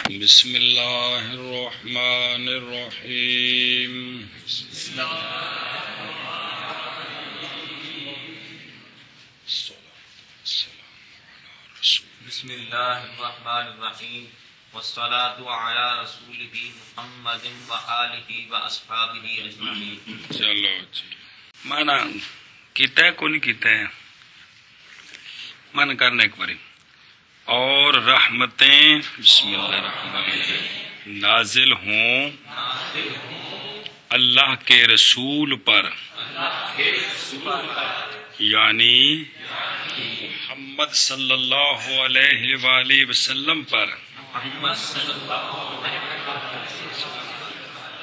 بسم اللہ الرحمن الرحیم بسم اللہ الرحمن الرحیم والصلاة علی رسولہ محمد وآلہ واصحابہ اجمعین. چلو مانا کیتا ہے کو نہیں کیتا ہے من کرنے ایک باری. اور رحمتیں بسم اللہ الرحمن الرحیم نازل ہوں اللہ کے رسول پر یعنی محمد صلی اللہ علیہ وآلہ وسلم پر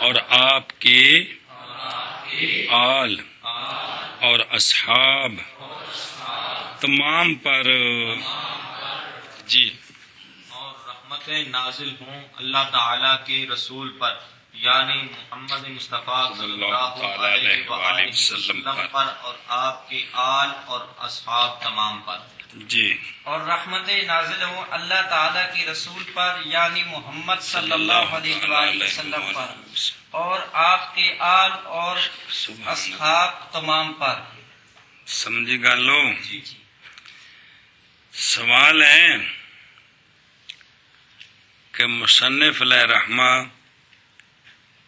اور آپ کے آل اور اصحاب تمام پر. جی اور رحمتیں نازل ہوں اللہ تعالیٰ کے رسول پر یعنی محمد مصطفیٰ صلی اللہ علیہ وآلہ وسلم پر اور آپ کے آل اور اصحاب تمام پر. جی اور رحمتیں نازل ہوں اللہ تعالیٰ کے رسول پر یعنی محمد صلی اللہ علیہ وآلہ وسلم پر اور آپ کے آل اور اصحاب تمام پر. سمجھی گالو. سوال ہے کہ مصنف علیہ رحمہ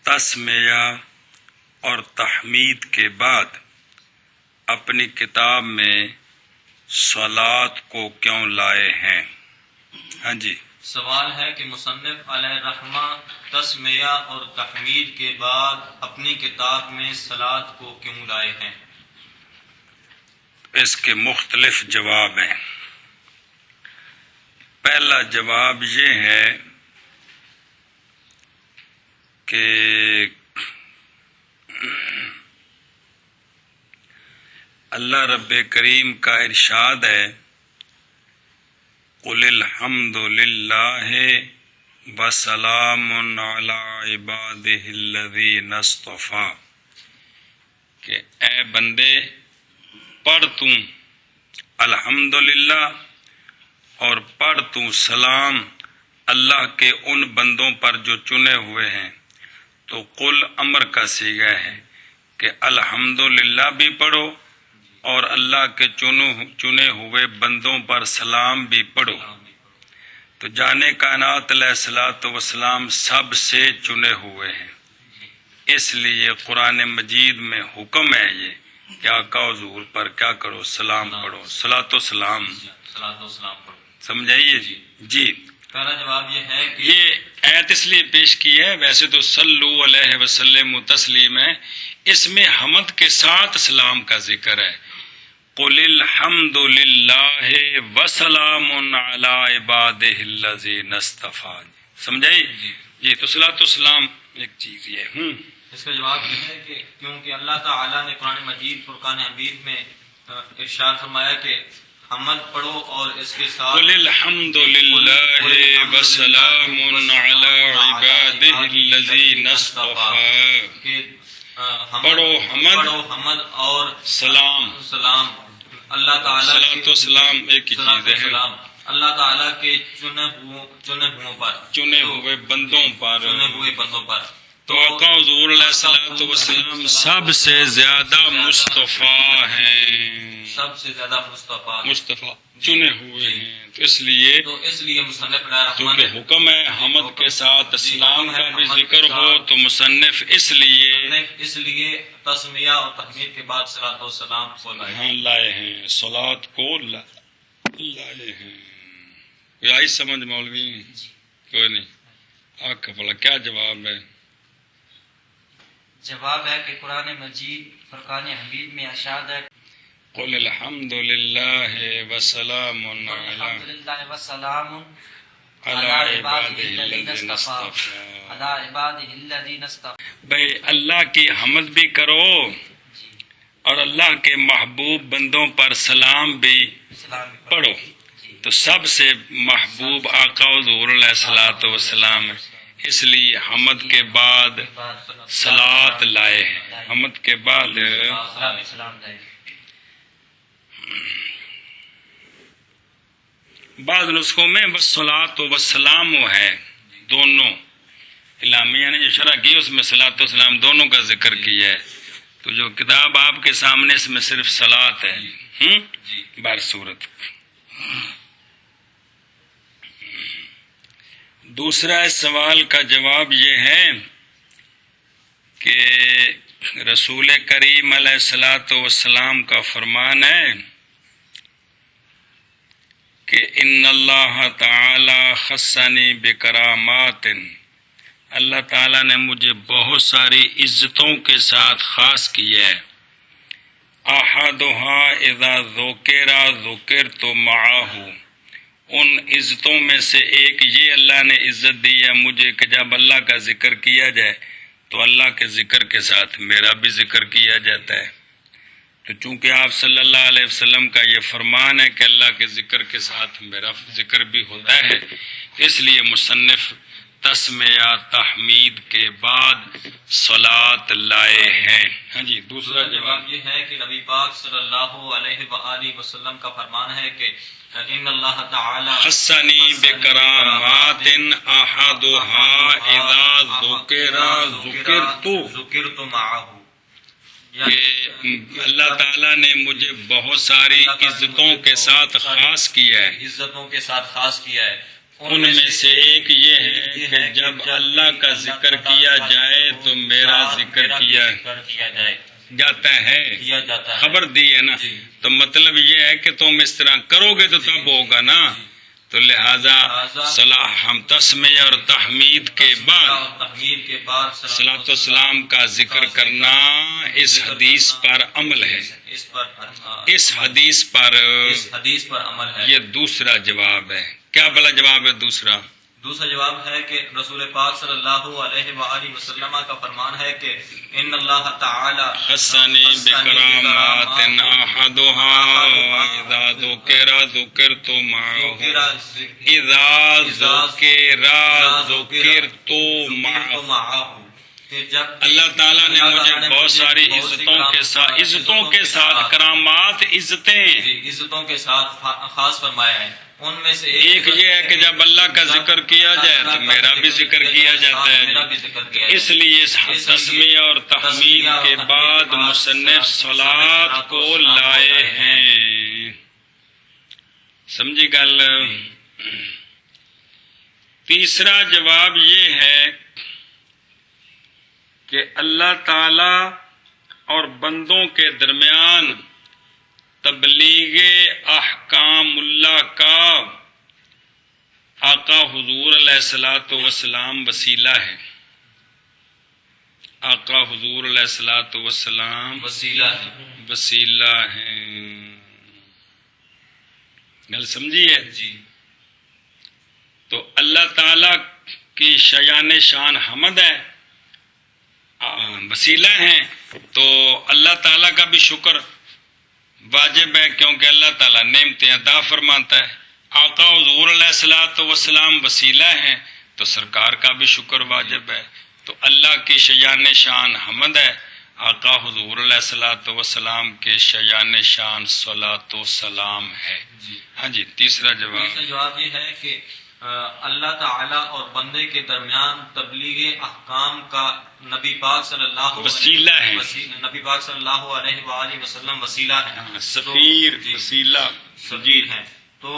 تسمیہ اور تحمید کے بعد اپنی کتاب میں صلات کو کیوں لائے ہیں؟ ہاں جی سوال ہے کہ مصنف علیہ رحمہ تسمیہ اور تحمید کے بعد اپنی کتاب میں صلات کو کیوں لائے ہیں؟ اس کے مختلف جواب ہیں. پہلا جواب یہ ہے کہ اللہ رب کریم کا ارشاد ہے قُلِ الْحَمْدُ لِلَّهِ وَسَلَامٌ عَلَىٰ عِبَادِهِ الَّذِينَ اصْطَفَىٰ کہ اے بندے پڑھ تم الحمدللہ اور پڑھ تو سلام اللہ کے ان بندوں پر جو چنے ہوئے ہیں. تو قل امر کا صیغہ ہے کہ الحمدللہ بھی پڑھو اور اللہ کے چنے ہوئے بندوں پر سلام بھی پڑھو. تو جانے کائنات علیہ الصلوۃ والسلام سب سے چنے ہوئے ہیں. اس لیے قرآن مجید میں حکم ہے یہ کہ آقا حضور پر کیا کرو سلام پڑھو صلاۃ و سلام پڑھو. سمجھائیے. جی پہلا جواب یہ ہے کہ یہ آیت اس لیے پیش کی ہے. ویسے تو صلو علیہ وسلم تسلیم ہے, اس میں حمد کے ساتھ سلام کا ذکر ہے. قل الحمد للہ وسلام علی عبادہ الذین اصطفیٰ. سمجھائی جی. تو صلاۃ و سلام ایک چیز یہ اس کا جواب یہ ہے کہ کیونکہ اللہ تعالیٰ نے قرآن مجید فرقان حمید میں ارشاد فرمایا کہ حمد پڑھو اور اس کے ساتھ قل الحمد للہ وسلام علی عبادہ الذین اصطفیٰ. پڑھو حمد اور سلام اللہ تعالیٰ صلاۃ و سلام ایک ہی چیز ہے. اللہ تعالیٰ کے چنے ہوئے بندوں پر. تو آقا حضور علیہ الصلوۃ والسلام سب سے زیادہ مصطفیٰ ہیں, سب سے زیادہ مصطفیٰ چنے ہوئے ہیں. تو اس لیے مصنف کیونکہ حکم ہے حمد کے ساتھ اسلام کا بھی ذکر ہو تو مصنف اس لیے تسمیہ اور تحمید کے بعد صلاۃ و سلام کو لائے ہیں, صلات کو لائے ہیں. کوئی آئی سمجھ مولوی؟ کوئی نہیں. آنکھ بھلا کیا جواب ہے؟ جواب ہے کہ قرآن مجید فرقان حمید میں ارشاد ہے قل الحمد للہ وسلام الحمدللہ وسلام علی عبادہ الذین اصطفیٰ. علی عبادہ الذین اصطفیٰ. بھئی اللہ کی حمد بھی کرو اور اللہ کے محبوب بندوں پر سلام بھی پڑھو. تو سب سے محبوب آقا حضور علیہ الصلوۃ والسلام ہے, اس لیے حمد کے بعد صلات لائے ہیں. حمد کے بعد بعض نسخوں میں والصلاۃ والسلام ہے, دونوں الامیہ نے جو شرح کی اس میں صلاۃ و سلام دونوں کا ذکر کیا ہے، تو جو کتاب آپ کے سامنے اس میں صرف صلاۃ ہے بار صورت۔ دوسرا اس سوال کا جواب یہ ہے کہ رسول کریم علیہ الصلاۃ والسلام کا فرمان ہے کہ ان اللہ تعالی خصنی بکرامات، اللہ تعالیٰ نے مجھے بہت ساری عزتوں کے ساتھ خاص کیا ہے۔ احدها اذا ذکر ذکرت معه، ان عزتوں میں سے ایک یہ اللہ نے عزت دی ہے مجھے کہ جب اللہ کا ذکر کیا جائے تو اللہ کے ذکر کے ساتھ میرا بھی ذکر کیا جاتا ہے۔ تو چونکہ آپ صلی اللہ علیہ وسلم کا یہ فرمان ہے کہ اللہ کے ذکر کے ساتھ میرا ذکر بھی ہوتا ہے، اس لیے مصنف تسمیہ تحمید کے بعد صلاۃ لائے ہیں۔ ہاں جی، دوسرا جواب یہ ہے کہ نبی پاک صلی اللہ علیہ وآلہ وسلم کا فرمان ہے کہ ان اللہ تعالی خصنی بکرامات احدها اذا ذکر ذکرت معه، کہ اللہ تعالیٰ نے مجھے بہت ساری عزتوں کے ساتھ خاص کیا ہے، عزتوں کے ساتھ خاص کیا ہے۔ ان میں سے ایک یہ ہے کہ جب اللہ کا ذکر کیا جائے تو میرا ذکر کیا جاتا ہے، خبر دی ہے نا، تو مطلب یہ ہے کہ تم اس طرح کرو گے تو تب ہوگا نا، تو لہذا صلاح ہم تسمیہ اور تحمید کے بعد صلاۃ و سلام کا ذکر کرنا اس حدیث پر عمل ہے، اس حدیث پر عمل ہے۔ یہ دوسرا جواب ہے۔ کیا بلا جواب ہے دوسرا؟ دوسرا جواب ہے کہ رسول پاک صلی اللہ علیہ وآلہ وسلم کا فرمان ہے کہ ان اللہ تعالی خصنی بکرامات احدها اذا ذکر ذکرت معه، اذا ذکر ذکرت معه، اللہ تعالیٰ نے مجھے بہت ساری عزتوں کے ساتھ کرامات عزتوں کے ساتھ خاص فرمایا ہے۔ ان میں سے ایک یہ ہے کہ جب اللہ کا ذکر کیا جائے تو میرا بھی ذکر کیا جاتا ہے، اس لیے اس تسمیہ اور تحمید کے بعد مصنف صلاۃ کو لائے ہیں۔ سمجھی گل؟ تیسرا جواب یہ ہے کہ اللہ تعالی اور بندوں کے درمیان تبلیغ احکام اللہ کا آقا حضور علیہ الصلاۃ والسلام وسیلہ ہے۔ آقا حضور علیہ الصلاۃ والسلام وسیلہ ہیں۔ گل سمجھی ہے؟ جی۔ تو اللہ تعالی کی شایان شان حمد ہے، وسیلہ ہیں، تو اللہ تعالیٰ کا بھی شکر واجب ہے کیونکہ اللہ تعالیٰ نعمتیں عطا فرماتا ہے۔ آقا حضور علیہ الصلوۃ والسلام وسیلہ ہیں تو سرکار کا بھی شکر واجب ہے، تو اللہ کی شایان شان حمد ہے، آقا حضور علیہ الصلوۃ والسلام کے شایان شان صلاۃ و سلام ہے۔ ہاں جی، تیسرا جواب یہ ہے کہ اللہ تعالی اور بندے کے درمیان تبلیغ احکام کا نبی پاک صلی اللہ وسیلہ ہے، نبی پاک صلی اللہ علیہ وآلہ وسلم وسیلہ ہے، سفیر وسیلہ سفیر ہیں، تو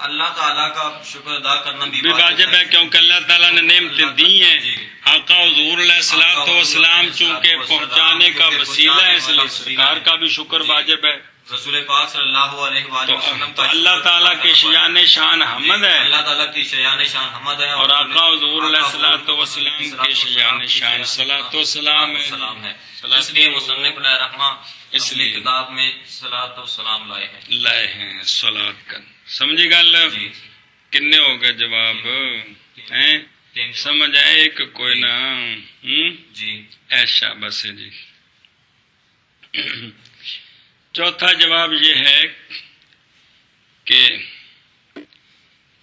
اللہ تعالیٰ کا شکر ادا کرنا بھی واجب ہے کیونکہ اللہ تعالیٰ نے نعمتیں دی ہیں۔ آقا حضور علیہ الصلوۃ والسلام چونکہ پہنچانے کا وسیلہ ہے، اس لیے سرکار کا بھی شکر واجب ہے۔ رسول پاک صلی اللہ علیہ وآلہ وسلم تو اللہ تعالیٰ کے شایان شان حمد ہے، اللہ تعالیٰ کی شایان شان حمد ہے، اور آقا حضور علیہ الصلوۃ والسلام کے شایان شان صلاۃ و سلام ہے۔ اس لیے مصنف علیہ رحمہ اس لیے کتاب میں صلاۃ و سلام لائے ہیں صلاۃ کا۔ سمجھی گل؟ کتنے ہو گئے جواب ہیں؟ سمجھ آئے کہ کوئی نہ؟ جی ایشا بس جی۔ چوتھا جواب یہ ہے کہ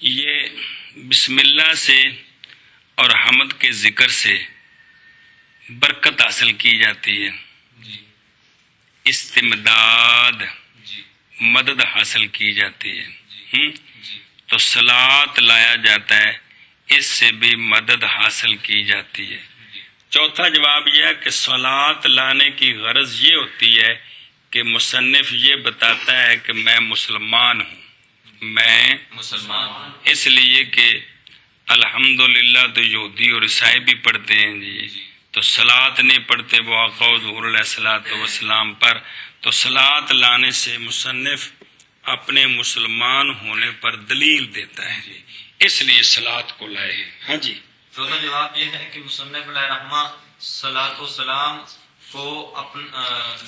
یہ بسم اللہ سے اور حمد کے ذکر سے برکت حاصل کی جاتی ہے، استمداد مدد حاصل کی جاتی ہے، تو صلاۃ لایا جاتا ہے اس سے بھی مدد حاصل کی جاتی ہے۔ چوتھا جواب یہ ہے کہ صلات لانے کی غرض یہ ہوتی ہے کہ مصنف یہ بتاتا ہے کہ میں مسلمان ہوں، میں مسلمان ہوں۔ اس لیے کہ الحمدللہ تو یہودی اور عیسائی بھی پڑھتے ہیں جی، تو صلات نہیں پڑھتے وہ آقا حضور علیہ الصلوۃ والسلام پر، تو صلات لانے سے مصنف اپنے مسلمان ہونے پر دلیل دیتا ہے جی، اس لیے صلات کو لائے ہیں۔ ہاں جی، چوتھا جواب یہ ہے کہ مصنف علیہ رحمہ صلاۃ و سلام کو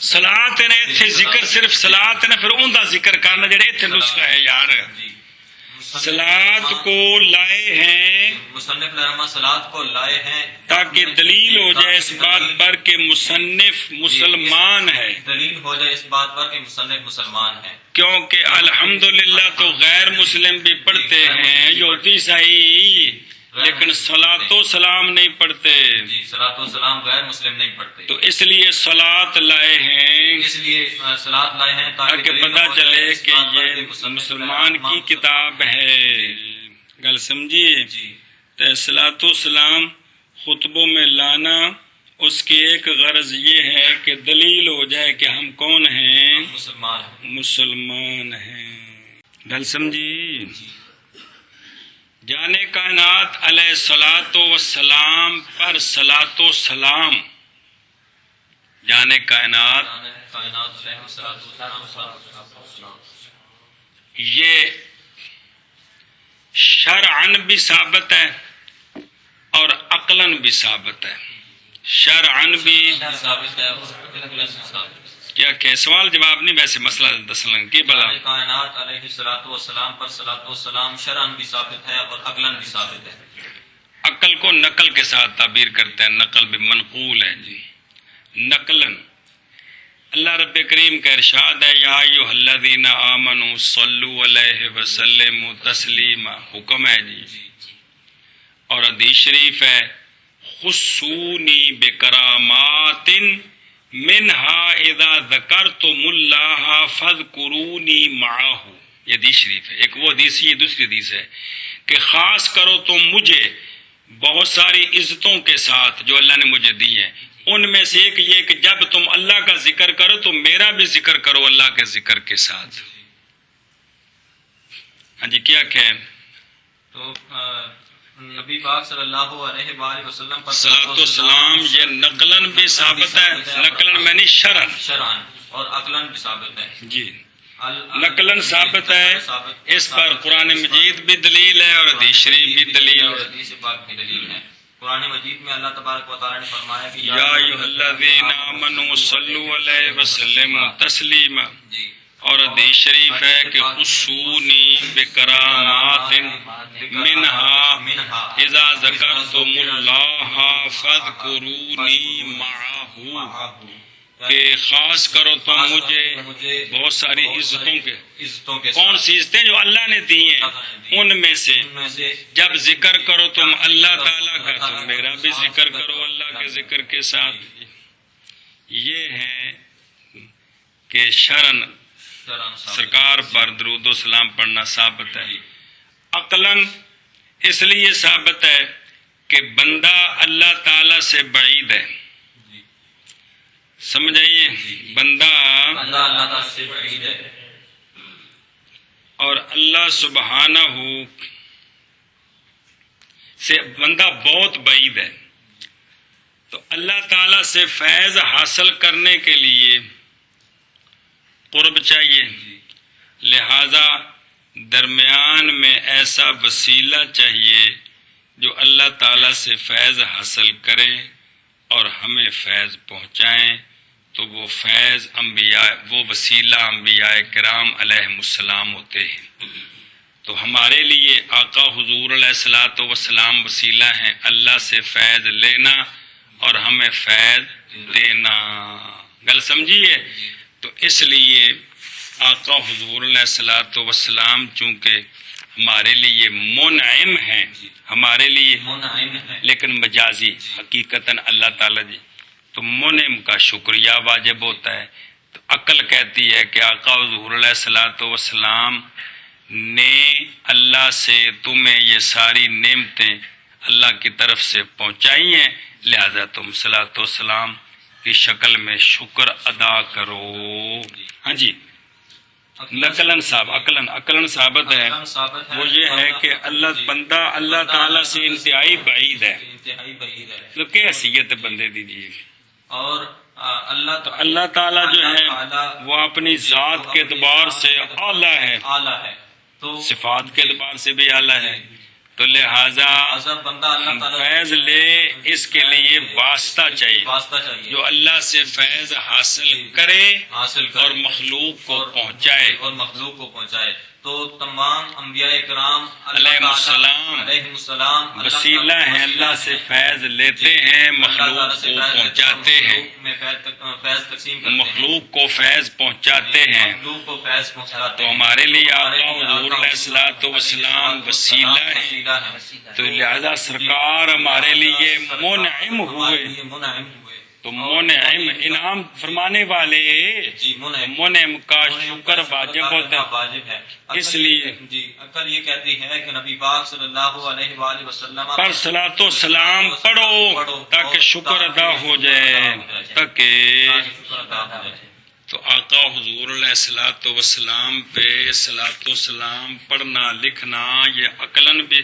صلات نے اتنے ذکر صرف صلات نے پھر اوندا ذکر کرنا جڑے اتنے نسخہ ہے یار، صلات کو لائے ہیں مصنف علیہ رحمہ صلات کو لائے ہیں تاکہ دلیل ہو جائے اس بات پر کہ مصنف مسلمان ہے، دلیل ہو جائے اس بات پر کہ مصنف مسلمان ہے، کیونکہ الحمدللہ تو غیر مسلم بھی پڑھتے ہیں، یہودی صحیح، لیکن صلاۃ و سلام نہیں پڑھتے، جی صلاۃ و سلام غیر مسلم نہیں پڑھتے، تو اس لیے صلات لائے ہیں اس لیے صلات لائے ہیں تاکہ پتہ چلے کہ یہ مسلمان کی کتاب ہے۔ گل سمجھیے جی تو صلاۃ و سلام خطبوں میں لانا اس کی ایک غرض یہ ہے کہ دلیل ہو جائے کہ ہم کون ہیں، مسلمان ہیں۔ مسلمان ہیں۔ گل سمجھی؟ جانے کائنات علیہ الصلوۃ والسلام پر صلاۃ و سلام، جانے کائنات یہ شرعن بھی ثابت ہے اور عقلاً بھی ثابت ہے، شرعن بھی ثابت ہے اور عقلاً بھی ثابت ہے۔ کیا کہ سوال جواب نہیں، ویسے مسئلہ دسلنگ کی بلا کائنات علیہ الصلوۃ والسلام پر صلاۃ والسلام شرعاً بھی ثابت ہے اور عقلاً بھی ثابت ہے۔ عقل کو نقل کے ساتھ تعبیر کرتے ہیں، نقل بھی منقول ہے جی، نقلاً۔ اللہ رب کریم کا ارشاد ہے یا ایھا الذین آمنوا صلوا علیہ وسلموا تسلیما، حکم ہے جی، اور حدیث شریف ہے خصونی بکرامات منہا اذا ذکرتم اللہ فاذکرونی معہ، یہ حدیث شریف ہے، ایک وہ حدیث، یہ دوسری حدیث ہے کہ خاص کرو تم مجھے بہت ساری عزتوں کے ساتھ جو اللہ نے مجھے دی ہیں، ان میں سے ایک یہ کہ جب تم اللہ کا ذکر کرو تو میرا بھی ذکر کرو اللہ کے ذکر کے ساتھ۔ ہاں جی، کیا کہ تو نبی پاک صلی اللہ علیہ وآلہ وسلم پر صلاۃ و سلام یہ نقلاً بھی ثابت ہے، نقلاً میں نہیں شرعاً، شرعاً اور عقلاً بھی ثابت ہے۔ جی نقلاً ثابت ہے، اس پر قرآن مجید بھی دلیل ہے اور حدیث شریف بھی دلیل ہے۔ حدیث پاک کی دلیل ہے۔ قرآن مجید میں اللہ تبارک و تعالی نے فرمایا کہ یا ایھا الذین آمنوا صلوا علیہ وسلموا تسلیما، جی اور حدیث شریف ہے کہ خصونی بکرامات منہا اذا ذکرتم اللہ فاذکرونی معہ، کہ خاص کرو تم مجھے بہت ساری عزتوں کے کون سی عزتیں جو اللہ نے دی ہیں ان میں سے جب ذکر کرو تم اللہ تعالیٰ کا تو میرا بھی ذکر کرو اللہ کے ذکر کے ساتھ۔ یہ ہے کہ شرعاً سرکار پر درود و سلام پڑھنا ثابت ہے، عقلاً اس لیے ثابت ہے کہ بندہ اللہ تعالیٰ سے بعید ہے، سمجھ آئیے، بندہ اللہ تعالیٰ سے بعید ہے اور اللہ سبحانہ سے بندہ بہت بعید ہے، تو اللہ تعالیٰ سے فیض حاصل کرنے کے لیے قرب چاہیے، لہذا درمیان میں ایسا وسیلہ چاہیے جو اللہ تعالیٰ سے فیض حاصل کرے اور ہمیں فیض پہنچائیں، تو وہ فیض انبیاء، وہ وسیلہ انبیاء کرام علیہ السلام ہوتے ہیں۔ تو ہمارے لیے آقا حضور علیہ الصلوۃ والسلام وسیلہ ہیں اللہ سے فیض لینا اور ہمیں فیض دینا، گل سمجھیے؟ تو اس لیے آقا حضور علیہ الصلوۃ والسلام چونکہ ہمارے لیے منعم ہیں، ہمارے لیے منعم ہے، لیکن مجازی، حقیقتاً اللہ تعالیٰ جی، تو منعم کا شکریہ واجب ہوتا ہے۔ تو عقل کہتی ہے کہ آقا حضور علیہ الصلوۃ والسلام نے اللہ سے تمہیں یہ ساری نعمتیں اللہ کی طرف سے پہنچائی ہیں، لہذا تم صلاۃ و سلام کی شکل میں شکر ادا کرو۔ ہاں جی، نقلاً عقلاً ثابت ہے، وہ یہ ہے کہ بندہ اللہ تعالیٰ سے انتہائی بعید ہے، مطلب کہ حیثیت بندے دیجیے، اور اللہ تعالیٰ جو ہے وہ اپنی ذات کے اعتبار سے اعلیٰ ہے، اعلیٰ ہے، تو صفات کے اعتبار سے بھی اعلیٰ ہے، تو لہذا بندہ اللہ تعالیٰ فیض لے اس کے لیے واسطہ چاہیے، جو اللہ سے فیض حاصل کرے اور مخلوق کو پہنچائے۔ اور مخلوق کو پہنچائے، تو تمام انبیاء کرام علیہ السلام وسیلہ ہیں، اللہ سے فیض لیتے ہیں، مخلوق کو پہنچاتے ہیں، فیض تقسیم کرتے ہیں، مخلوق کو فیض پہنچاتے ہیں۔ مخلوق کو فیض پہنچاتے تو ہیں، ہمارے لیے آقا حضور علیہ الصلوۃ والسلام وسیلہ ہیں، تو لہذا سرکار ہمارے لیے منعم ہوئے، منعم ہوئے، تو منعم انعام فرمانے والے، جی منعم کا شکر واجب ہوتا ہے، واجب ہے، اس لیے جی عقل یہ کہتی ہے کہ نبی پاک صلی اللہ علیہ وآلہ وسلم پر صلاۃ و سلام پڑھو تاکہ شکر ادا ہو جائے، تاکہ شکر ادا ہو جائے۔ تو آقا حضور علیہ الصلوۃ والسلام پہ صلاۃ و سلام پڑھنا لکھنا یہ عقلاً بھی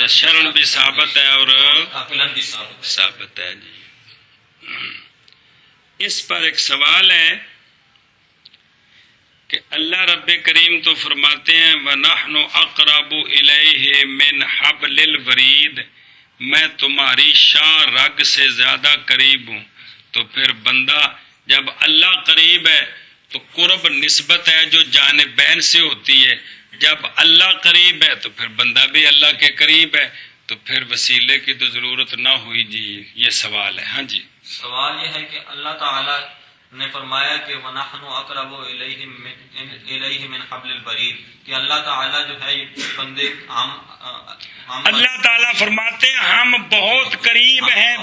شرعاً بھی ثابت ہے اور عقلاً بھی ثابت ہے۔ جی اس پر ایک سوال ہے کہ اللہ رب کریم تو فرماتے ہیں وَنَحْنُ أَقْرَبُ إِلَيْهِ مِنْ حَبْلِ الْوَرِيدِ، میں تمہاری شاہ رگ سے زیادہ قریب ہوں، تو پھر بندہ جب اللہ قریب ہے تو قرب نسبت ہے جو جانبین سے ہوتی ہے، جب اللہ قریب ہے تو پھر بندہ بھی اللہ کے قریب ہے، تو پھر وسیلے کی تو ضرورت نہ ہوئی۔ جی یہ سوال ہے۔ ہاں جی، سوال یہ ہے کہ اللہ تعالیٰ نے فرمایا کہ وَنَحْنُ أَقْرَبُ إِلَيْهِ مِنْ حَبْلِ الْوَرِيدِ، کہ اللہ تعالیٰ جو ہے یہ بندے اللہ تعالیٰ فرماتے ہیں ہم بہت قریب ہیں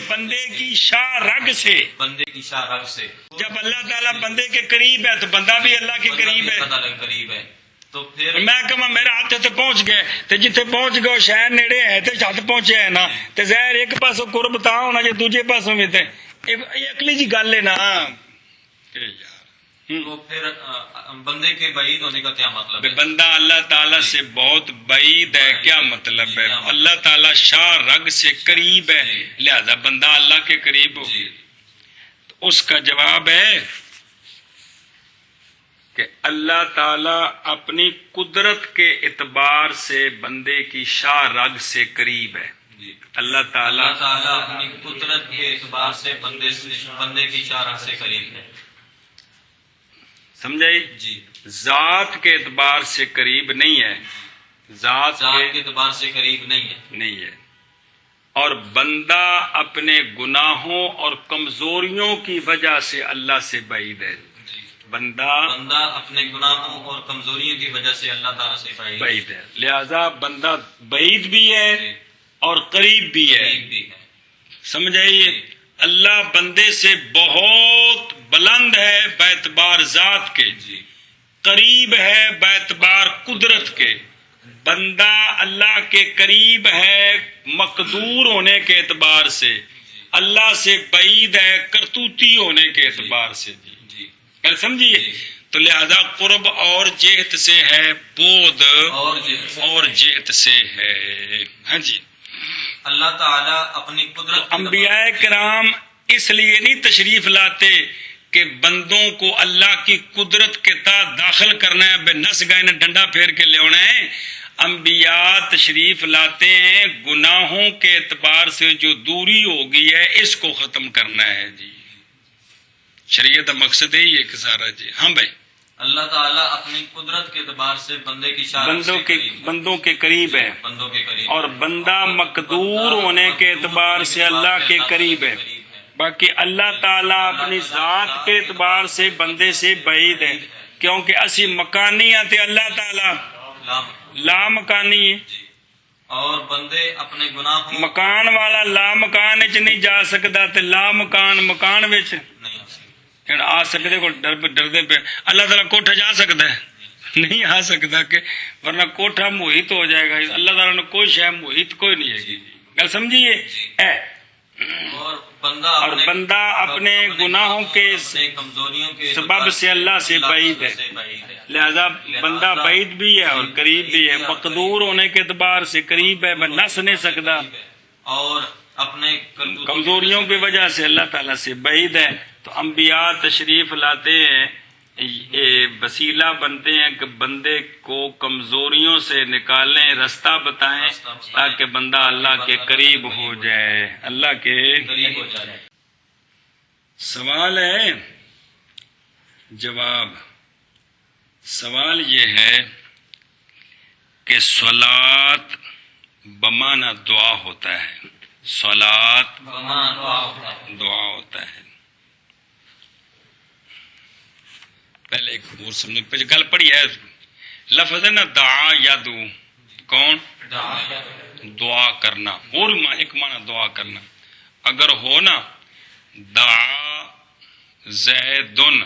بندے کی شاہ رگ سے، بندے کی شاہ رگ سے، جب اللہ تعالیٰ بندے کے قریب ہے تو بندہ بھی اللہ کے قریب ہے۔ قریب ہے، تو پھر میں کہا میرا ہاتھ تے پہنچ گئے تے جتھے پہنچ گئے شہر نیڑے ہے تے ہاتھ پہنچے ہے نا، تے ظاہر ایک پاسوں قرب تا ہونا جے دوجے پاسوں بھی تے یہ اکلی جی گل ہے نا۔ تو پھر بندے کے بعید ہونے کا کیا مطلب ہے؟ بندہ اللہ تعالیٰ سے بہت بعید ہے، کیا مطلب ہے؟ اللہ تعالیٰ شاہ رگ سے قریب ہے، لہذا بندہ اللہ کے قریب ہو۔ تو اس کا جواب ہے کہ اللہ تعالیٰ اپنی قدرت کے اعتبار سے بندے کی شاہ رگ سے قریب ہے۔ اللہ تعالیٰ اپنی قدرت کے اعتبار سے بندے کی شاہ رگ سے قریب ہے، سمجھائی؟ جی ذات کے اعتبار سے قریب نہیں ہے، ذات کے اعتبار سے قریب نہیں ہے، اور بندہ اپنے گناہوں اور کمزوریوں کی وجہ سے اللہ سے بعید ہے۔ بندہ اپنے گناہوں اور کمزوریوں کی وجہ سے اللہ تعالیٰ سے بعید ہے، لہذا بندہ بعید بھی ہے اور قریب بھی ہے۔ سمجھائیے، اللہ بندے سے بہت بلند ہے باعتبار ذات کے، قریب ہے باعتبار قدرت کے۔ بندہ اللہ کے قریب ہے مقدور ہونے کے اعتبار سے، اللہ سے بعید ہے کرتوتی ہونے کے اعتبار سے۔ سمجھیے، تو لہذا قرب اور جہت سے ہے، بود اور جہت سے ہے۔ ہاں جی، اللہ تعالیٰ اپنی قدرت، انبیاء کرام اس لیے نہیں تشریف لاتے کہ بندوں کو اللہ کی قدرت کے تحت داخل کرنا ہے، بے نس گئے نے ڈنڈا پھیر کے لے آنا ہے۔ انبیاء تشریف لاتے ہیں گناہوں کے اعتبار سے جو دوری ہو گئی ہے اس کو ختم کرنا ہے۔ جی شریعت کا مقصد یہی ہے کہ سارا۔ جی ہاں بھائی، اللہ تعالیٰ اپنی قدرت کے اعتبار سے بندے کی شاہ بندوں کے قریب ہے، اور بندہ مقدور ہونے کے اعتبار سے اللہ کے قریب ہے۔ باقی اللہ تعالیٰ اپنی ذات کے اعتبار سے بندے سے بعید ہے، کیونکہ اسی مکانی ہیں تے اللہ تعالیٰ لا مکانی ہے، اور بندے اپنے گناہ مکان والا لا مکان وچ نہیں جا سکتا تے لا مکان وچ نہیں آ سکتے کو ڈردے پہ۔ اللہ تعالیٰ کوٹھے جا سکتا ہے؟ نہیں آ سکتا کہ ورنہ کوٹھا محیط ہو جائے گا. اللہ تعالیٰ نے کوئی شے محیط کوئی نہیں ہے. گل سمجھیے. اور بندہ اپنے گناہوں کے کمزوریوں کے سبب سے اللہ سے بعید ہے. لہذا بندہ بعید بھی ہے اور قریب بھی ہے. مقدور ہونے کے اعتبار سے قریب ہے، میں نس نہیں سکتا، اور اپنے کمزوریوں کی وجہ سے اللہ تعالیٰ سے بعید ہے. تو انبیاء تشریف لاتے ہیں، یہ وسیلہ بنتے ہیں کہ بندے کو کمزوریوں سے نکالیں، رستہ بتائیں تاکہ بندہ اللہ کے قریب ہو جائے، اللہ کے قریب ہو جائے. سوال ہے، جواب. سوال یہ ہے کہ صلات بمعنی دعا ہوتا ہے. صلات دعا ہوتا ہے. پہلے ایک اور سمجھ پہ گل پڑھی ہے. لفظ ہے نا دعا یادو، کون؟ دعا کرنا. اور ایک معنی دعا کرنا. اگر ہو نا دعا زیدن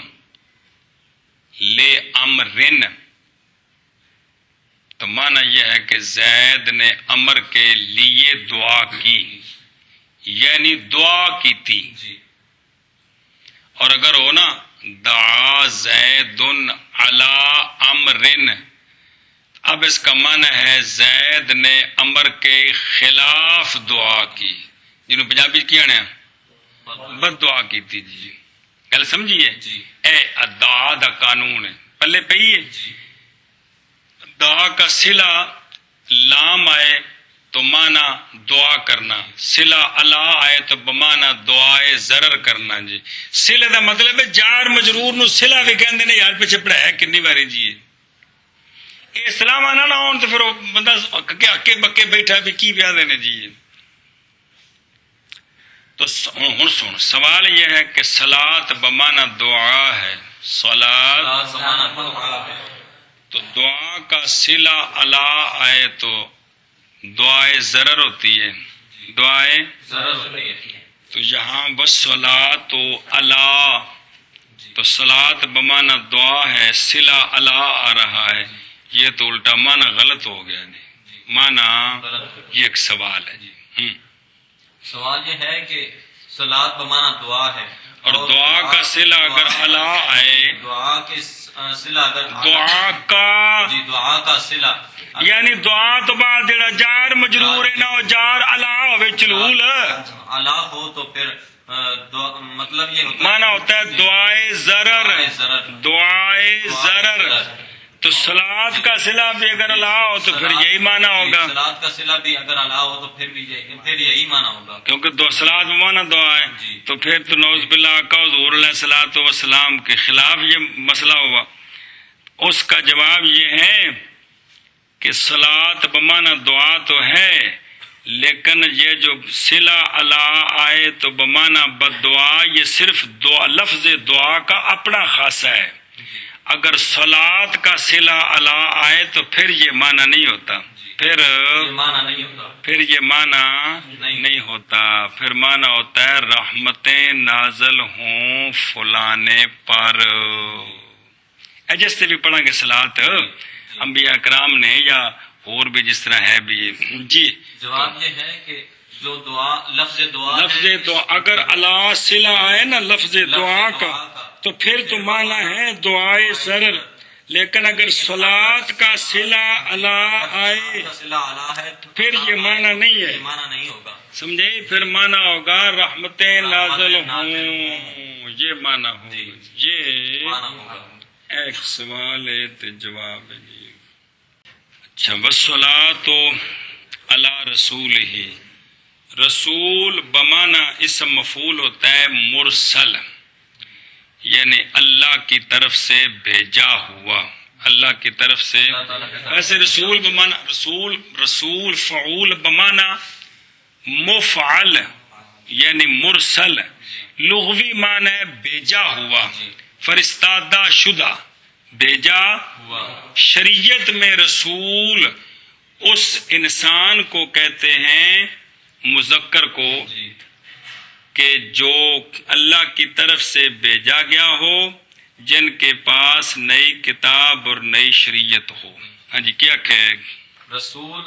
لے امرن، تو معنی یہ ہے کہ زید نے امر کے لیے دعا کی، یعنی دعا کی تھی. اور اگر ہو نا دعا زید علی امرن، اب اس کا معنی ہے زید نے امر کے خلاف دعا کی، جنہوں پنجابی کیا نا بد دعا کی تھی. جی گل سمجھیے. اے دعا دا قانون ہے پلے پئی ہے. دعا کا صلہ لام آئے تو معنی دعا کرنا، صلہ الا آئے تو بمعنی دعائے ضرر کرنا. جی صلہ دا مطلب ہے جار مجرور نو صلہ بھی کہندے نے. یار پیچھے پڑھایا کنی باری جی یہ اسلام آنا نہ ہون تو پھر وہ بندہ اکے بکے بیٹھا بھی کی پیا دینے. جی تو ہن سن، سوال یہ ہے کہ صلات بمعنی دعا ہے. صلات تو دعا کا صلہ الا آئے تو دعائے ضرر ہوتی ہے. دعائے تو یہاں والصلاۃ علی، تو صلاۃ بمعنی دعا ہے، صلہ الا آ رہا ہے. یہ تو الٹا معنی غلط ہو گیا. معنی یہ ایک سوال ہے. جی سوال یہ ہے کہ صلاۃ بمعنی دعا ہے، اور دعا کا صلہ اگر الا آئے، دعا کے صلہ اگر دعا کا جی دعا کا صلہ یعنی دعا تو بعد جڑا جار مجرور ہے نا وہ جار الا ہوے چلول الا ہو تو پھر مطلب یہ ہوتا معنی ہوتا ہے دعائے ضرر. دعائے ضرر. تو صلات کا صلہ بھی اگر الا ہو تو پھر یہی معنی ہوگا. صلات کا صلہ بھی اگر الا ہو تو پھر یہی معنی ہوگا، کیونکہ دو صلات بمعنی دعا ہے. تو پھر تو نعوذ باللہ کا حضور علیہ الصلوۃ والسلام کے خلاف یہ مسئلہ ہوا. اس کا جواب یہ ہے کہ صلات بمعنی دعا تو ہے، لیکن یہ جو صلہ الا آئے تو بمعنی بد دعا، یہ صرف دعا، لفظ دعا کا اپنا خاصہ ہے. اگر صلات کا صلہ الا آئے تو پھر یہ معنی نہیں ہوتا. پھر یہ معنی نہیں ہوتا. پھر معنی ہوتا ہے رحمتیں نازل ہوں فلانے پر. جس سے بھی پڑھیں گے صلات انبیاء کرام نے یا اور بھی جس طرح ہے بھی. جی جواب یہ ہے کہ جو دعا لفظ دعا اگر الا صلہ آئے نا لفظ دعا کا تو پھر تو معنی ہے دعائے ضرر. لیکن اگر صلات کا صلہ الا آئے پھر یہ معنی نہیں ہے. سمجھے؟ پھر معنی ہوگا رحمتیں نازل ہوں، یہ معنی ہوگا. یہ ایک سوال ہے تو جواب ہے. جی اچھا. والصلاۃ علی رسول ہی، رسول بمعنی اسم مفعول ہوتا ہے مرسل، یعنی اللہ کی طرف سے بھیجا ہوا، اللہ کی طرف سے. ایسے رسول بمعنی رسول فعول بمعنی مفعل یعنی مرسل، لغوی معنی ہے بھیجا ہوا، فرستادہ شدہ، بھیجا. شریعت میں رسول اس انسان کو کہتے ہیں، مذکر کو، کہ جو اللہ کی طرف سے بھیجا گیا ہو، جن کے پاس نئی کتاب اور نئی شریعت ہو. ہاں جی کیا کہ رسول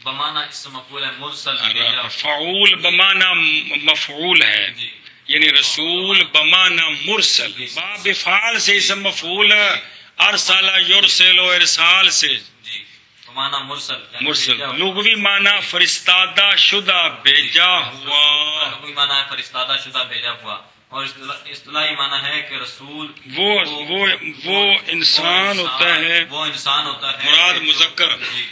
بمانا اسم مفعول ہے مرسل بھیجا. فعول بمانا مفعول ہے جی یعنی رسول بمانا مرسل. باب افعال سے اسم مفعول ارسل یرسل و ارسال سے جی بمانا مرسل یعنی مرسل. بھیجا ہوا. لغوی معنی فرستادہ شدہ بھیجا ہوا. لغوی معنی ہے فرستادہ شدہ بھیجا ہوا اور اصطلاحی معنی ہے کہ رسول وہ انسان ہوتا ہے. وہ انسان ہوتا ہے.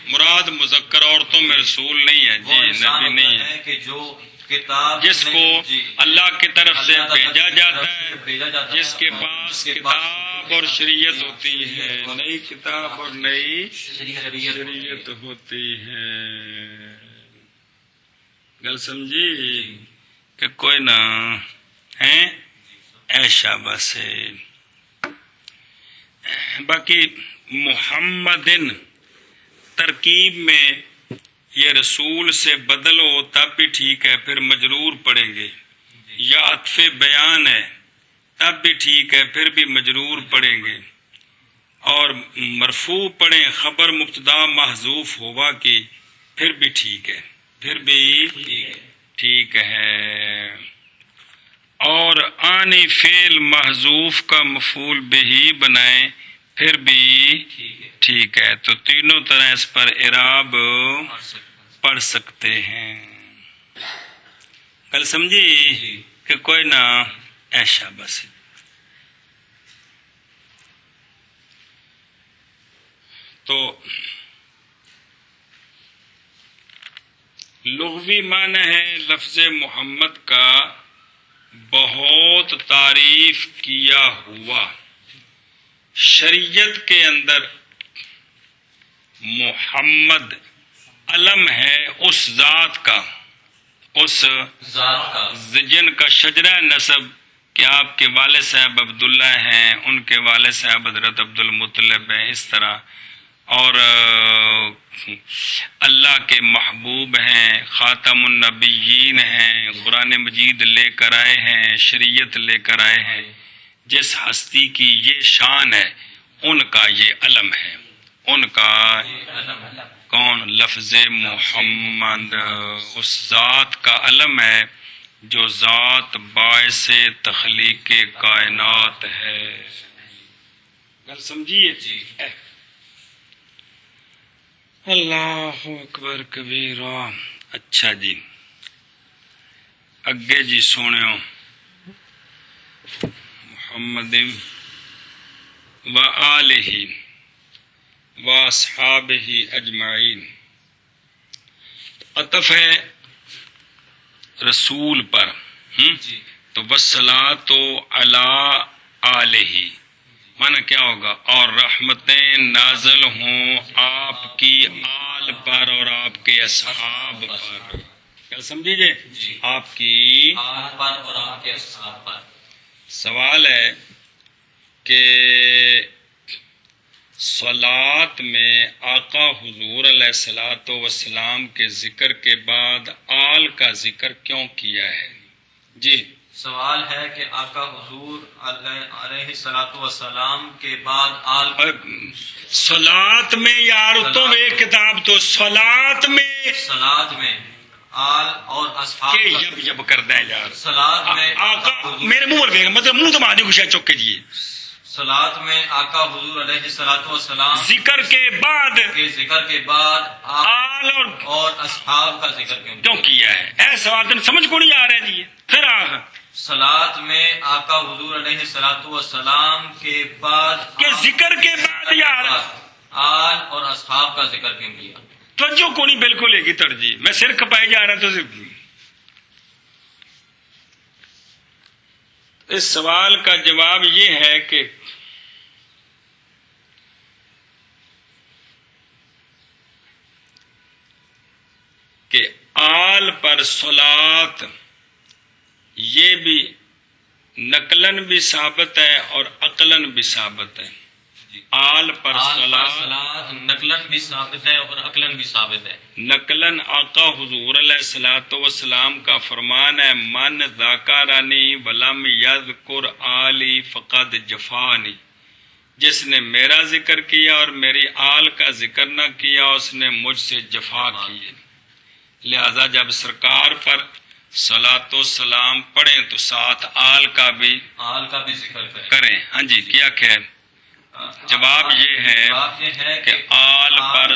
مراد مذکر عورتوں میں رسول نہیں ہے وہ جی انسان نبی نہیں ہوتا ہے ہے کہ جو کتاب جس کو جی اللہ کی طرف سے اللہ تعالیٰ بھیجا کی جاتا طرف سے ہے بھیجا جاتا جس ہے کے اور پاس جس کے پاس کتاب اور شریعت ہوتی ہے. نئی کتاب اور نئی شریعت شریعت ہوتی ہے. گل سمجھی کہ کوئی نہ ہے ایشا بس ہے. باقی محمدن ترکیب میں یہ رسول سے بدلو تب بھی ٹھیک ہے پھر مجرور پڑھیں گے. یا عطف بیان ہے تب بھی ٹھیک ہے پھر بھی مجرور پڑھیں گے. اور مرفوع پڑھیں خبر مبتدا محذوف ہوا کی پھر بھی ٹھیک ہے پھر بھی ٹھیک ہے. اور آنی فعل محذوف کا مفعول بہی بنائیں پھر بھی ٹھیک ہے. تو تینوں طرح اس پر اعراب پڑھ سکتے ہیں. کل سمجھی کہ کوئی نہ ایشا بس. تو لغوی معنی ہے لفظ محمد کا بہت تعریف کیا ہوا. شریعت کے اندر محمد علم ہے اس ذات کا اس ذات کا جن کا شجرہ نسب کہ آپ کے والد صاحب عبداللہ ہیں ان کے والد صاحب حضرت عبد المطلب ہیں اس طرح. اور اللہ کے محبوب ہیں خاتم النبیین ہیں قرآن مجید لے کر آئے ہیں شریعت لے کر آئے ہیں. جس ہستی کی یہ شان ہے ان کا یہ علم ہے. ان کا کون لفظ محمد اس ذات کا علم ہے جو ذات باعث تخلیق کائنات ہے. گل سمجھیے جی. اللہ اکبر کبیرہ. اچھا جی اگے جی سونیو محمد و آلہ و اصحابہ اجمعین. عطف ہے رسول پر تو والصلاۃ علی آلہ مانا کیا ہوگا اور رحمتیں نازل ہوں آپ کی آل پر اور آپ کے اصحاب پر. کیا سمجھیے آپ کی آل پر اور آپ کے اصحاب پر. سوال ہے کہ صلات میں آقا حضور علیہ الصلوۃ والسلام کے ذکر کے بعد آل کا ذکر کیوں کیا ہے؟ جی سوال ہے کہ آقا حضور علیہ الصلوۃ والسلام کے بعد آل صلات میں یار تو ایک کتاب تو صلات میں صلات میں آل اور اصحاب کہ یب یب کر دیں یار صلات میں آقا میرے منہ پر دیکھ مطلب منہ تو مانی خوشی چک کے جی صلات میں آقا حضور علیہ الصلوۃ والسلام ذکر کے بعد کے ذکر کے بعد آل اور اصحاب کا ذکر کیوں کیا ہے؟ ایسا سوال تو سمجھ کو نہیں آ رہا ہے جی. پھر صلات میں آقا حضور علیہ الصلوۃ والسلام کے بعد کہ ذکر کے بعد یار آل اور اصحاب کا ذکر کیوں کیا؟ توجہ کو نہیں بالکل ایک ہی ترجیح. میں سر کھپائے جا رہا تو اس سوال کا جواب یہ ہے کہ آل پر صلات یہ بھی نقلن بھی ثابت ہے اور عقلن بھی ثابت ہے. آل پر صلات نقلن بھی ثابت ہے اور عقلن بھی ثابت ہے. نقلن آقا حضور علیہ الصلوۃ والسلام کا فرمان ہے من ذاکرنی ولم یذکر آلی فقد جفانی. جس نے میرا ذکر کیا اور میری آل کا ذکر نہ کیا اس نے مجھ سے جفا کی ہے۔ لہذا جب سرکار پر صلاۃ و سلام پڑھیں تو ساتھ آل کا بھی ذکر کریں۔ ہاں جی، کیا کہ جواب یہ ہے کہ آل پر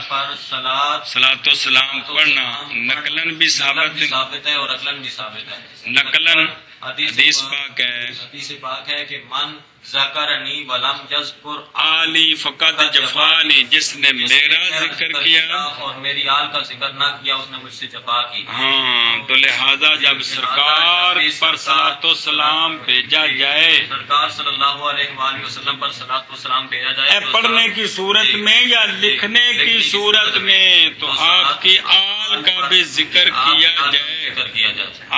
صلاۃ و سلام پڑھنا نقلن بھی ثابت ہے اور عقلاً بھی ثابت ہے۔ نقلن حدیث پاک ہے کہ من ذکرنی ولم یذکر آلی فقد جفانی، جس نے میرا ذکر کیا اور میری آل کا ذکر نہ کیا اس نے مجھ سے جفا کی۔ ہاں، تو لہذا جب سرکار پر صلاۃ و سلام بھیجا جائے، سرکار صلی اللہ علیہ وآلہ وسلم پر صلاۃ و سلام بھیجا جائے پڑھنے کی صورت میں یا لکھنے کی صورت میں، تو آپ کی آل کا بھی ذکر کیا جائے،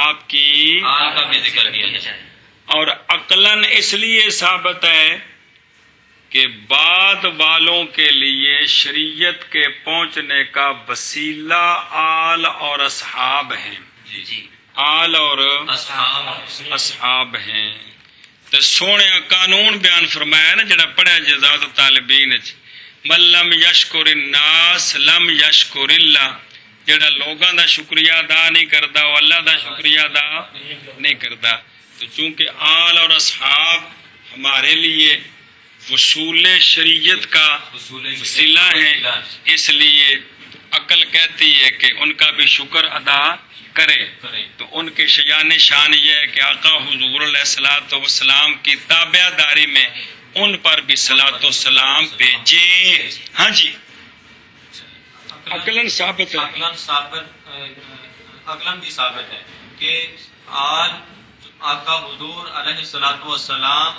آپ کی آل کا بھی ذکر کیا جائے۔ اور عقلاً اس لیے ثابت ہے کہ بعد والوں کے لیے شریعت کے پہنچنے کا وسیلہ آل اور اصحاب ہیں، آل اور اصحاب ہیں۔ تو سونے قانون بیان فرمایا نا جڑا پڑھا جزات طالبین من لم یشکر الناس لم یشکر اللہ، جڑا لوگاں دا شکریہ ادا نہیں کرتا وہ اللہ دا شکریہ ادا نہیں کرتا۔ تو چونکہ آل اور اصحاب ہمارے لیے وصول شریعت کا وسیلہ ہیں، اس لیے عقل کہتی ہے کہ ان کا بھی شکر ادا کرے۔ تو ان کے شان یہ ہے کہ آقا حضور علیہ الصلوۃ والسلام کی تابع داری میں ان پر بھی صلاۃ و سلام بھیجے۔ ہاں جی، عقلاً ثابت ہے، عقلاً بھی ثابت ہے کہ آل آقا حضور علیہ الصلوۃ والسلام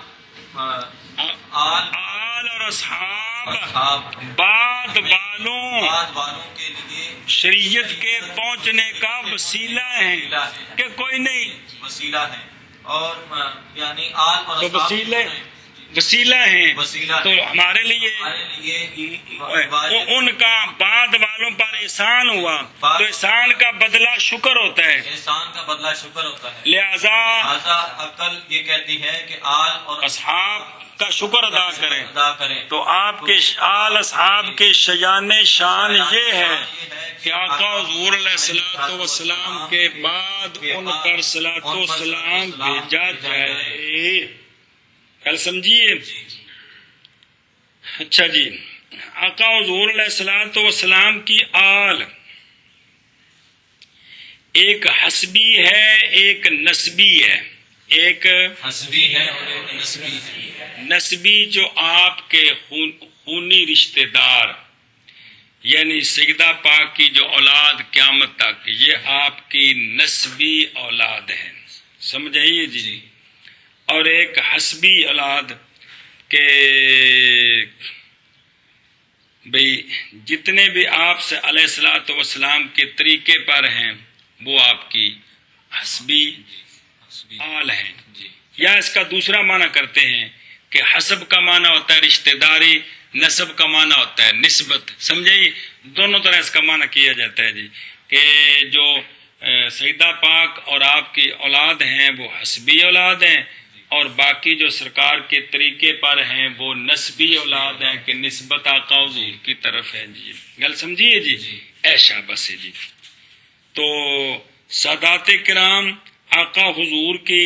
آل اور اصحاب بعد والوں کے لیے شریعت کے پہنچنے کا وسیلہ ہیں کہ کوئی نہیں، وسیلہ ہے۔ اور یعنی آل اور تو وسیلہ ہیں، تو ہمارے لیے ان کا بعد والوں پر احسان ہوا تو احسان کا بدلہ شکر ہوتا ہے، احسان کا بدلہ شکر ہوتا ہے۔ لہذا عقل یہ کہتی ہے کہ آل اور اصحاب کا شکر ادا کریں۔ تو آپ کے آل اصحاب کے شان یہ ہے کہ آقا حضور علیہ الصلوۃ والسلام کے بعد ان پر صلاۃ و سلام بھیجا جائے۔ کل سمجھیے؟ اچھا جی، آقا حضور علیہ الصلوۃ والسلام کی آل ایک حسبی ہے ایک نسبی ہے، ایک حسبی ہے اور ایک نسبی ہے۔ نسبی جو آپ کے خونی رشتہ دار، یعنی سیدہ پاک کی جو اولاد قیامت تک، یہ آپ کی نسبی اولاد ہے، سمجھائیے جی۔ اور ایک حسبی اولاد کے بھئی جتنے بھی آپ سے علیہ الصلوۃ والسلام کے طریقے پر ہیں وہ آپ کی حسبی آل ہیں۔ یا اس کا دوسرا معنی کرتے ہیں کہ حسب کا معنی ہوتا ہے رشتہ داری، نسب کا معنی ہوتا ہے نسبت، سمجھے؟ دونوں طرح اس کا معنی کیا جاتا ہے جی، کہ جو سیدہ پاک اور آپ کی اولاد ہیں وہ حسبی اولاد ہیں، اور باقی جو سرکار کے طریقے پر ہیں وہ نسبی اولاد ہیں کہ نسبت آقا حضور کی طرف ہے جی۔ گل سمجھیے جی؟ ایشا بس ہے جی۔ تو سادات کرام آقا حضور کی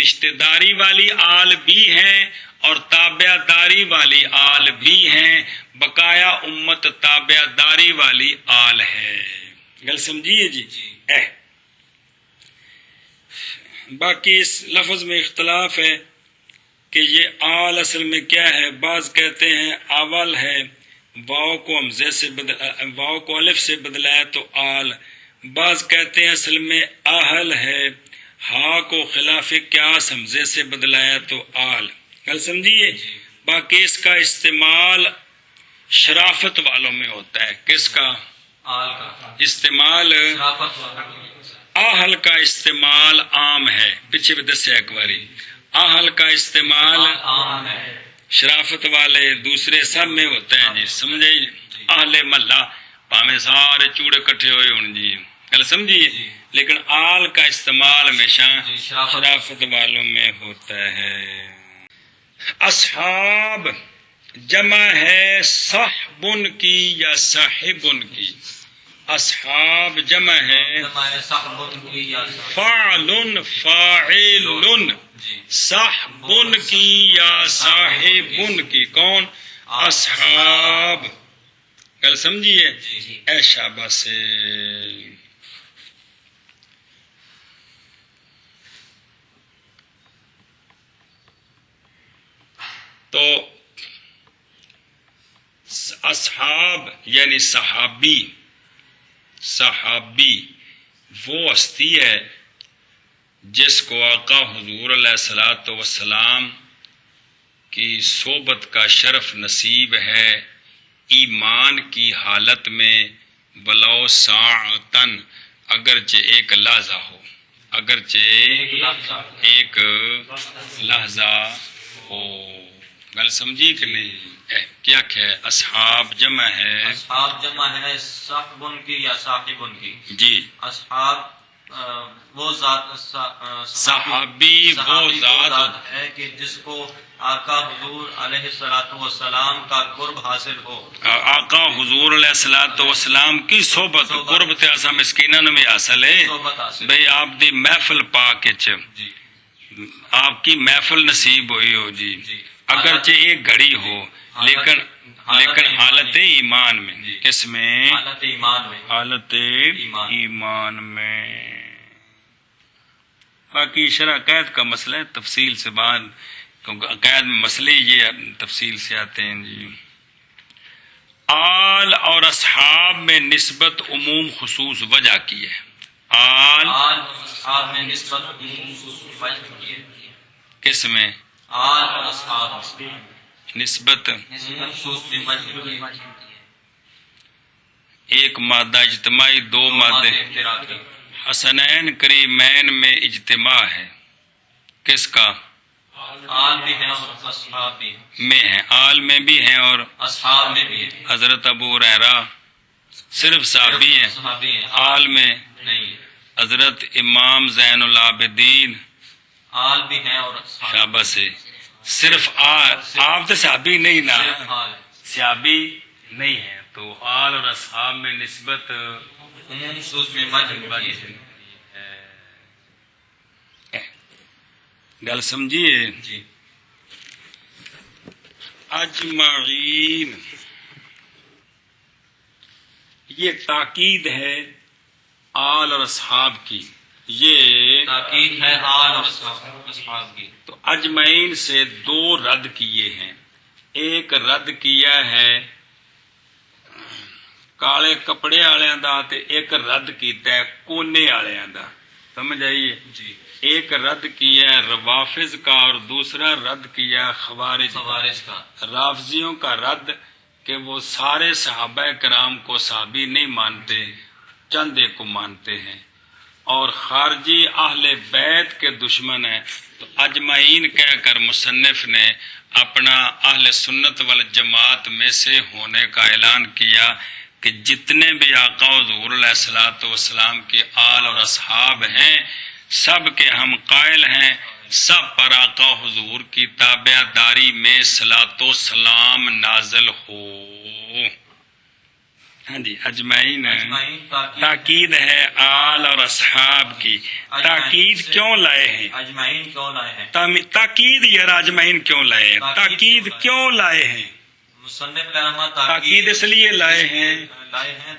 رشتہ داری والی آل بھی ہیں اور تابع داری والی آل بھی ہیں، بقایا امت تابع داری والی آل ہے۔ گل سمجھیے جی؟ باقی اس لفظ میں اختلاف ہے کہ یہ آل اصل میں کیا ہے۔ بعض کہتے ہیں اول ہے، واو کو حمزے سے واو کو الف سے بدلا ہے تو آل، بعض کہتے ہیں اصل میں اہل ہے، ہا کو خلاف قیاس حمزے سے بدلایا تو آل۔ کل سمجھیے؟ باقی اس کا استعمال شرافت والوں میں ہوتا ہے۔ کس کا استعمال؟ آہل کا استعمال عام ہے، پیچھے بھی دسیا ایک باری، آہل کا استعمال عام ہے، شرافت والے دوسرے سب میں ہوتا ہے جی، سمجھے؟ اہل محلہ پامیں سارے چوڑے کٹھے ہوئے ہوں جی، کل سمجھیے؟ لیکن آل کا استعمال ہمیشہ شرافت والوں میں ہوتا ہے۔ اصحاب جمع ہے صحبن کی یا صاحبن کی؟ اصحاب جمع ہے فعل فاعل، صحبن کی یا صاحبن کی؟ کون؟ اصحاب. گل سمجھیے؟ اے شاباش سے. تو اصحاب یعنی صحابی، صحابی وہ ہستی ہے جس کو آقا حضور علیہ الصلوۃ والسلام کی صحبت کا شرف نصیب ہے، ایمان کی حالت میں بلو ساعتن، اگرچہ ایک لحظہ ہو، اگرچہ ایک لحظہ ہو. گل سمجھی کہ نہیں؟ کیا ہے؟ اصحاب جمع ہے، اصحاب جمع ہے صحبن کی یا صاحبن کی. جی. اصحاب وہ ذات، صحابی وہ ذات ہے کہ جس کو آقا حضور علیہ الصلوۃ والسلام کا قرب حاصل ہو. آقا حضور علیہ الصلوۃ والسلام کی صحبت قرب تے اساں مسکیناں نوں بھی حاصل ہے بھئی. آپ دی محفل پاک وچ آپ کی محفل نصیب ہوئی ہو جی، اگرچہ ایک گھڑی ہو، لیکن حالت ایمان میں. کس میں؟ حالت ایمان میں. حالت ایمان میں. باقی شرح عقائد کا مسئلہ ہے، تفصیل سے بعد، کیونکہ عقائد میں مسئلے یہ تفصیل سے آتے ہیں جی. آل اور اصحاب میں نسبت عموم خصوص وجہ کی ہے. آل اور اصحاب میں نسبت عموم خصوص وجہ کی ہے. کس میں؟ آل اور اصحاب نسبت خصوص وجہ کی ہے. ایک مادہ اجتماعی، دو مادے حسنین کریمین میں اجتماع ہے. کس کا؟ آل بھی ہیں اور اصحاب بھی میں ہیں. آل میں بھی ہیں اور اصحاب میں بھی ہیں. حضرت ابو ہریرہ صرف صحابی ہیں، صحابی ہیں، آل میں نہیں. حضرت امام زین العابدین آل بھی ہیں اور اصحاب شابہ سے صرف آپ تو صحابی نہیں نا، آل صحابی نہیں ہے تو آل اور اصحاب میں نسبت عموم خصوص میں وجہ کی ہے. گل سمجھیے؟ جی. اجمعین یہ تاکید ہے آل اور اصحاب کی، یہ تاکید ہے آل اور اصحاب کی. تو اجمعین سے دو رد کیے ہیں. ایک رد کیا ہے کالے کپڑے والوں دا تے ایک رد کیتا ہے کونے والوں دا. سمجھ آئیے؟ جی. ایک رد کیا ہے روافض کا اور دوسرا رد کیا خوارج کا. رافضیوں کا رد کہ وہ سارے صحابہ کرام کو صحابی نہیں مانتے، چند ایک کو مانتے ہیں، اور خارجی اہل بیت کے دشمن ہیں. تو اجمعین کہہ کر مصنف نے اپنا اہل سنت والجماعت میں سے ہونے کا اعلان کیا کہ جتنے بھی آقا حضور علیہ الصلوۃ والسلام کے آل اور اصحاب ہیں سب کے ہم قائل ہیں، سب پر آقا حضور کی تابع داری میں صلاۃ و سلام نازل ہو. ہاں جی. اجمعین تاکید ہے آل اور اصحاب کی. تاکید کیوں لائے ہیں؟ اجمعین کیوں لائے ہیں؟ تاکید یا اجمعین کیوں لائے ہیں؟ تاکید کیوں لائے ہیں؟ مصنف رحمۃ تاکید اس لیے لائے ہیں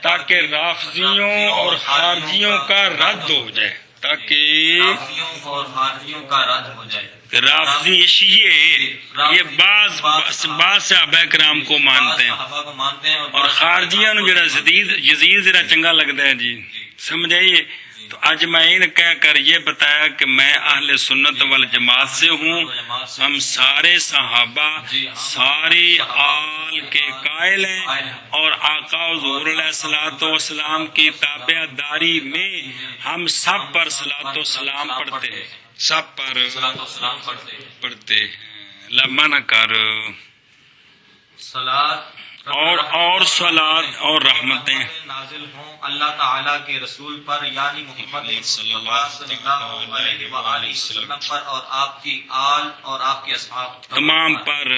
تاکہ رافضیوں اور خارجیوں کا رد ہو جائے، تاکہ رافضیوں اور خارجیوں کا رد ہو جائے. رافضی یہ بعض صحابہ کرام کو مانتے ہیں صحابہ کو مانتے ہیں اور خارجیوں نے جڑا یزید ذرا چنگا لگتا ہے جی. سمجھائیے؟ تو اجمعین کہہ کر یہ بتایا کہ میں اہل سنت والجماعت سے ہوں، ہم سارے صحابہ ساری آل کے قائل ہیں اور آقا حضور علیہ الصلوۃ والسلام کی تابع داری میں ہم سب پر صلاۃ و سلام پڑھتے ہیں، سب پر پڑھتے ہیں. لمبا نہ کر. صلاۃ اور صلات اور رحمتیں نازل ہوں اللہ تعالیٰ کے رسول پر یعنی محمد مصطفیٰ صلی اللہ علیہ وآلہ وسلم پر اور آپ کی آل اور آپ کے اصحاب تمام پر